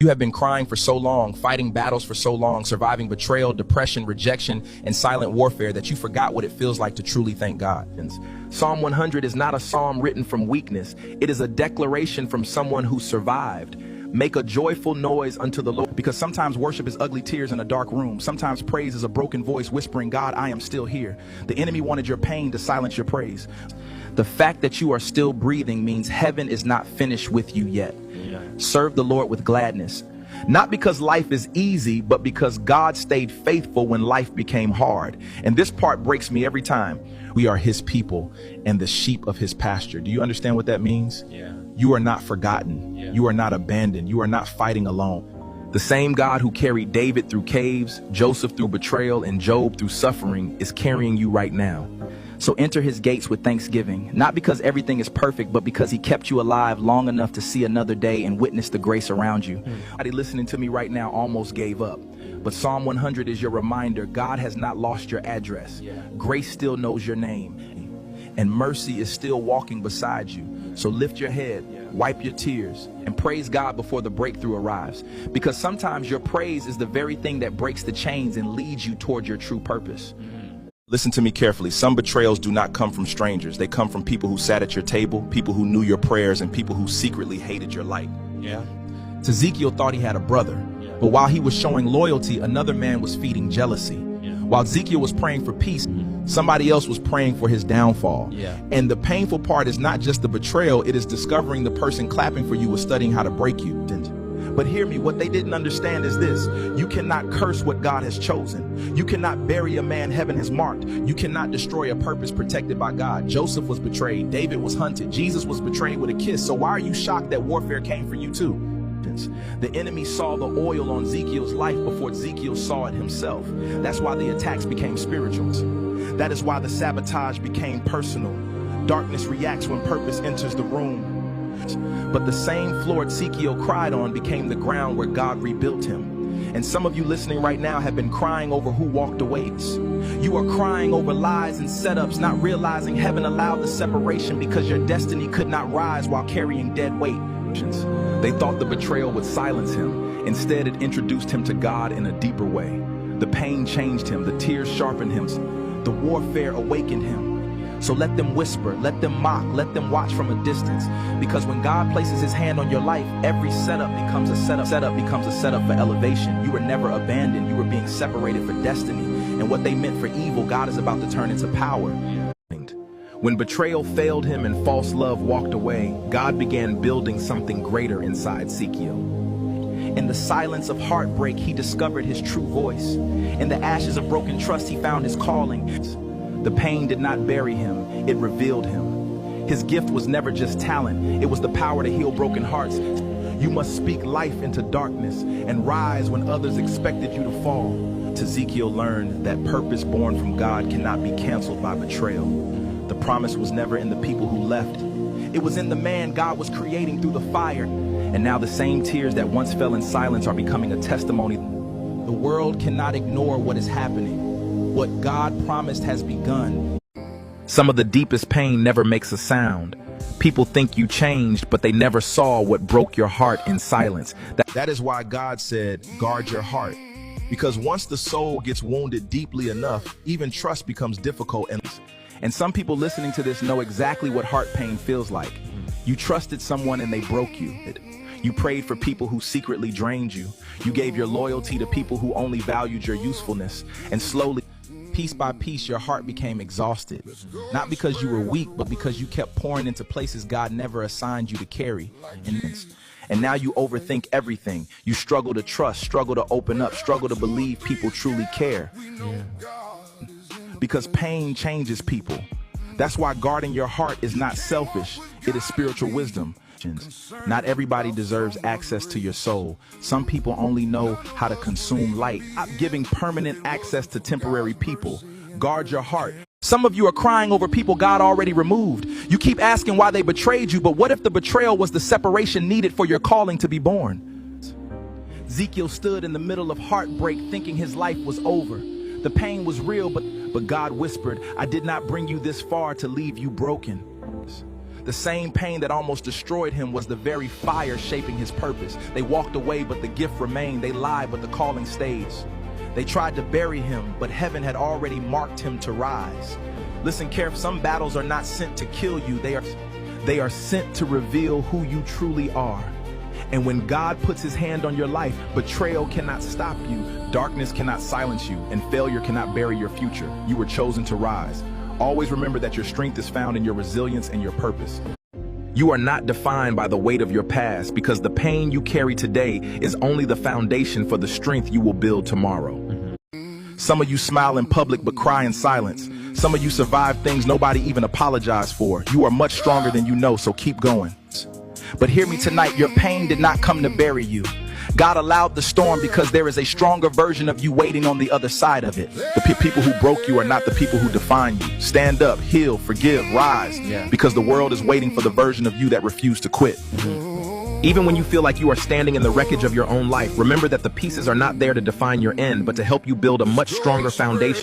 You have been crying for so long, fighting battles for so long, surviving betrayal, depression, rejection, and silent warfare that you forgot what it feels like to truly thank God. Psalm 100 is not a psalm written from weakness. It is a declaration from someone who survived. Make a joyful noise unto the Lord, because sometimes worship is ugly tears in a dark room. Sometimes praise is a broken voice whispering, God, I am still here. The enemy wanted your pain to silence your praise. The fact that you are still breathing means heaven is not finished with you yet. Serve the Lord with gladness. Not because life is easy, but because God stayed faithful when life became hard. And this part breaks me every time. We are his people and the sheep of his pasture. Do you understand what that means? Yeah. You are not forgotten. Yeah. You are not abandoned. You are not fighting alone. The same God who carried David through caves, Joseph through betrayal, and Job through suffering is carrying you right now. So enter his gates with thanksgiving, not because everything is perfect, but because he kept you alive long enough to see another day and witness the grace around you. Somebody listening to me right now almost gave up. But Psalm 100 is your reminder. God has not lost your address. Grace still knows your name. And mercy is still walking beside you. So lift your head, wipe your tears, and praise God before the breakthrough arrives. Because sometimes your praise is the very thing that breaks the chains and leads you toward your true purpose. Listen to me carefully. Some betrayals do not come from strangers. They come from people who sat at your table, people who knew your prayers, and people who secretly hated your light. Tzekiel thought he had a brother, but while he was showing loyalty, another man was feeding jealousy. While Tzekiel was praying for peace, somebody else was praying for his downfall. And the painful part is not just the betrayal, it is discovering the person clapping for you was studying how to break you. But hear me, what they didn't understand is this: you cannot curse what God has chosen. You cannot bury a man heaven has marked. You cannot destroy a purpose protected by God. Joseph was betrayed. David was hunted. Jesus was betrayed with a kiss. So why are you shocked that warfare came for you too? The enemy saw the oil on Tzekiel's life before Tzekiel saw it himself. That's why the attacks became spiritual. That is why the sabotage became personal. Darkness reacts when purpose enters the room. But the same floor Tzekiel cried on became the ground where God rebuilt him. And some of you listening right now have been crying over who walked away. You are crying over lies and setups, not realizing heaven allowed the separation because your destiny could not rise while carrying dead weight. They thought the betrayal would silence him. Instead, it introduced him to God in a deeper way. The pain changed him. The tears sharpened him. The warfare awakened him. So let them whisper, let them mock, let them watch from a distance. Because when God places his hand on your life, every setup becomes a setup. Setup becomes a setup for elevation. You were never abandoned. You were being separated for destiny. And what they meant for evil, God is about to turn into power. When betrayal failed him and false love walked away, God began building something greater inside Tzekiel. In the silence of heartbreak, he discovered his true voice. In the ashes of broken trust, he found his calling. The pain did not bury him, it revealed him. His gift was never just talent, it was the power to heal broken hearts. You must speak life into darkness and rise when others expected you to fall. Tzekiel learned that purpose born from God cannot be canceled by betrayal. The promise was never in the people who left. It was in the man God was creating through the fire. And now the same tears that once fell in silence are becoming a testimony. The world cannot ignore what is happening. What God promised has begun. Some of the deepest pain never makes a sound. People think you changed, but they never saw what broke your heart in silence. That is why God said, guard your heart. Because once the soul gets wounded deeply enough, even trust becomes difficult. And some people listening to this know exactly what heart pain feels like. You trusted someone and they broke you. You prayed for people who secretly drained you. You gave your loyalty to people who only valued your usefulness. And slowly, piece by piece, your heart became exhausted. Not because you were weak, but because you kept pouring into places God never assigned you to carry. And now you overthink everything. You struggle to trust, struggle to open up, struggle to believe people truly care. Because pain changes people. That's why guarding your heart is not selfish, it is spiritual wisdom. Not everybody deserves access to your soul. Some people only know how to consume light. Stop giving permanent access to temporary people. Guard your heart. Some of you are crying over people God already removed. You keep asking why they betrayed you, but what if the betrayal was the separation needed for your calling to be born? Tzekiel stood in the middle of heartbreak thinking his life was over. The pain was real, but God whispered, I did not bring you this far to leave you broken. The same pain that almost destroyed him was the very fire shaping his purpose. They walked away, but the gift remained. They lied, but the calling stayed. They tried to bury him, but heaven had already marked him to rise. Listen carefully, some battles are not sent to kill you. They are sent to reveal who you truly are. And when God puts his hand on your life, betrayal cannot stop you, darkness cannot silence you, and failure cannot bury your future. You were chosen to rise. Always remember that your strength is found in your resilience and your purpose. You are not defined by the weight of your past, because the pain you carry today is only the foundation for the strength you will build tomorrow. Some of you smile in public but cry in silence. Some of you survive things nobody even apologized for. You are much stronger than you know, so keep going. But hear me tonight, your pain did not come to bury you. God allowed the storm because there is a stronger version of you waiting on the other side of it. The people who broke you are not the people who define you. Stand up, heal, forgive, rise, because the world is waiting for the version of you that refused to quit. Even when you feel like you are standing in the wreckage of your own life, remember that the pieces are not there to define your end, but to help you build a much stronger foundation.